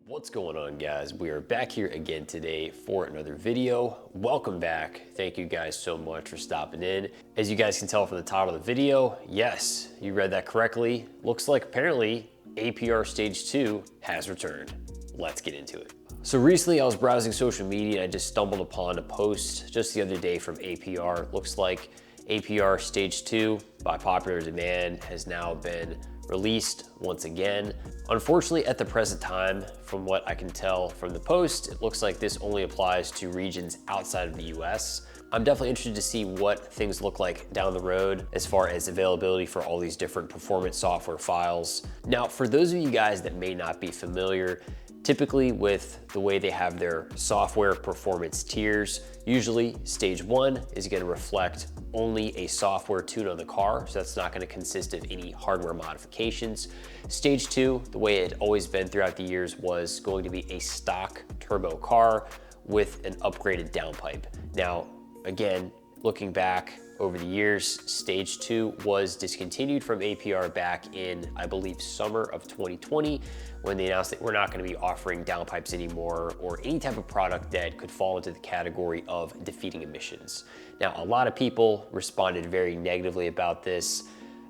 What's going on, guys? We are back here again today for another video. Welcome back. Thank you guys so much for stopping in. As you guys can tell from the title of the video, yes, you read that correctly. Looks like apparently APR Stage 2 has returned. Let's get into it. So recently I was browsing social media and I just stumbled upon a post just the other day from APR. Looks like APR Stage 2, by popular demand, has now been released once again. Unfortunately, at the present time, from what I can tell from the post, it looks like this only applies to regions outside of the US. I'm definitely interested to see what things look like down the road as far as availability for all these different performance software files. Now, for those of you guys that may not be familiar, typically with the way they have their software performance tiers, usually stage 1 is going to reflect only a software tune on the car, so that's not going to consist of any hardware modifications. Stage 2, the way it had always been throughout the years, was going to be a stock turbo car with an upgraded downpipe. Now, again, looking back over the years, Stage 2 was discontinued from APR back in, I believe, summer of 2020, when they announced that we're not going to be offering downpipes anymore or any type of product that could fall into the category of defeating emissions. Now, a lot of people responded very negatively about this.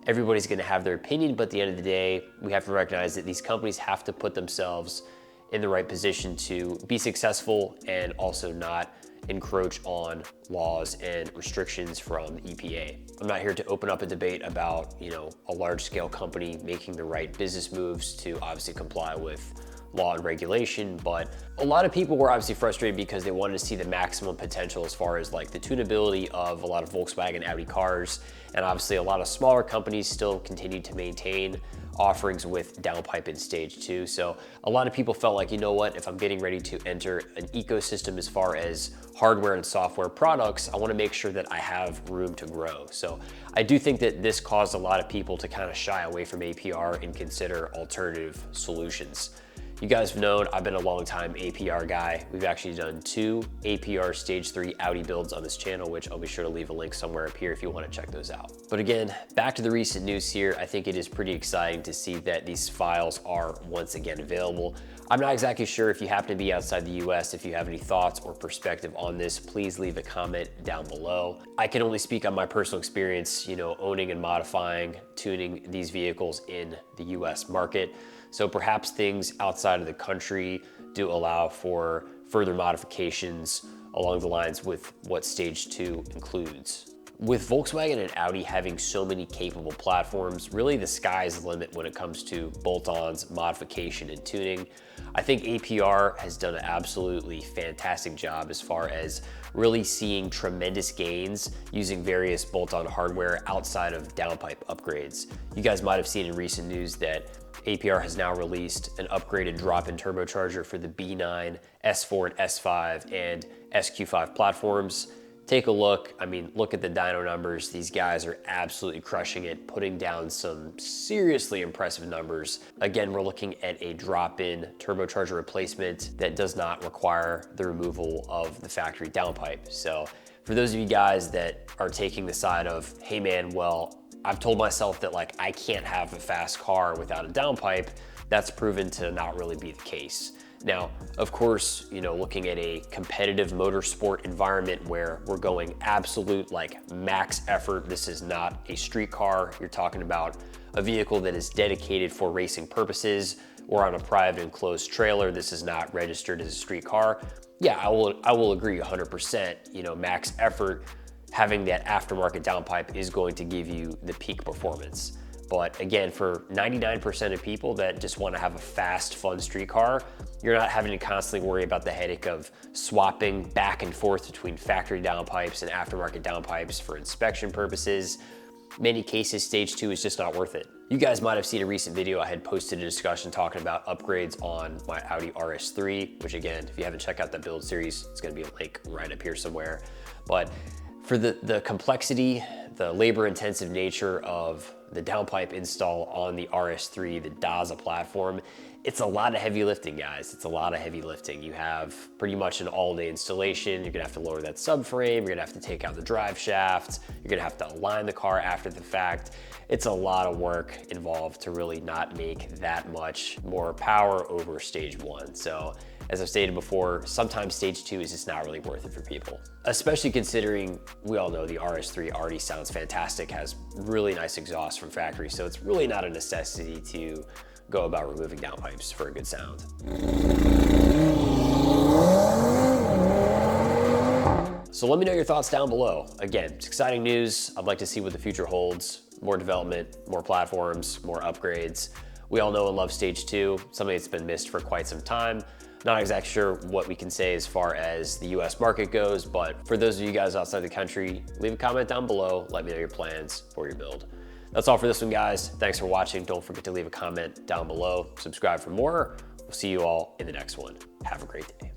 Everybody's going to have their opinion, but at the end of the day, we have to recognize that these companies have to put themselves in the right position to be successful and also not encroach on laws and restrictions from the EPA. I'm not here to open up a debate about, a large scale company making the right business moves to obviously comply with law and regulation, but a lot of people were obviously frustrated because they wanted to see the maximum potential as far as like the tunability of a lot of Volkswagen, Audi cars, and obviously a lot of smaller companies still continue to maintain offerings with downpipe in stage 2. So a lot of people felt like, you know what, if I'm getting ready to enter an ecosystem as far as hardware and software products, I want to make sure that I have room to grow. So I do think that this caused a lot of people to kind of shy away from APR and consider alternative solutions. You guys have known I've been a long time APR guy. We've actually done 2 APR Stage 3 Audi builds on this channel, which I'll be sure to leave a link somewhere up here if you want to check those out. But again, back to the recent news here, I think it is pretty exciting to see that these files are once again available. I'm not exactly sure if you happen to be outside the US, if you have any thoughts or perspective on this, please leave a comment down below. I can only speak on my personal experience, owning and modifying, tuning these vehicles in the US market. So perhaps things outside of the country do allow for further modifications along the lines with what Stage 2 includes. With Volkswagen and Audi having so many capable platforms, really the sky's the limit when it comes to bolt-ons, modification, and tuning. I think APR has done an absolutely fantastic job as far as really seeing tremendous gains using various bolt-on hardware outside of downpipe upgrades. You guys might have seen in recent news that APR has now released an upgraded drop-in turbocharger for the B9, S4, and S5, and SQ5 platforms. Take a look. Look at the dyno numbers. These guys are absolutely crushing it, putting down some seriously impressive numbers. Again, we're looking at a drop-in turbocharger replacement that does not require the removal of the factory downpipe. So for those of you guys that are taking the side of, hey man, well, I've told myself that I can't have a fast car without a downpipe, that's proven to not really be the case. Now, of course, looking at a competitive motorsport environment where we're going absolute max effort, this is not a street car. You're talking about a vehicle that is dedicated for racing purposes or on a private enclosed trailer. This is not registered as a street car. Yeah, I will agree 100%, max effort, having that aftermarket downpipe is going to give you the peak performance. But again, for 99% of people that just want to have a fast, fun street car, you're not having to constantly worry about the headache of swapping back and forth between factory downpipes and aftermarket downpipes for inspection purposes. Many cases, Stage 2 is just not worth it. You guys might have seen a recent video I had posted a discussion talking about upgrades on my Audi RS3, which again, if you haven't checked out that build series, it's gonna be a link right up here somewhere. But for the complexity, the labor-intensive nature of the downpipe install on the RS3, the Daza platform, It's a lot of heavy lifting, guys. It's a lot of heavy lifting. You have pretty much an all-day installation. You're gonna have to lower that subframe. You're gonna have to take out the drive shaft. You're gonna have to align the car after the fact. It's a lot of work involved to really not make that much more power over stage 1. So as I've stated before, sometimes stage 2 is just not really worth it for people, especially considering we all know the RS3 already sounds fantastic, has really nice exhaust from factory. So it's really not a necessity to go about removing downpipes for a good sound. So let me know your thoughts down below. Again, it's exciting news. I'd like to see what the future holds. More development, more platforms, more upgrades. We all know and love stage 2, something that's been missed for quite some time. Not exactly sure what we can say as far as the US market goes, but for those of you guys outside the country, leave a comment down below. Let me know your plans for your build. That's all for this one, guys. Thanks for watching. Don't forget to leave a comment down below. Subscribe for more. We'll see you all in the next one. Have a great day.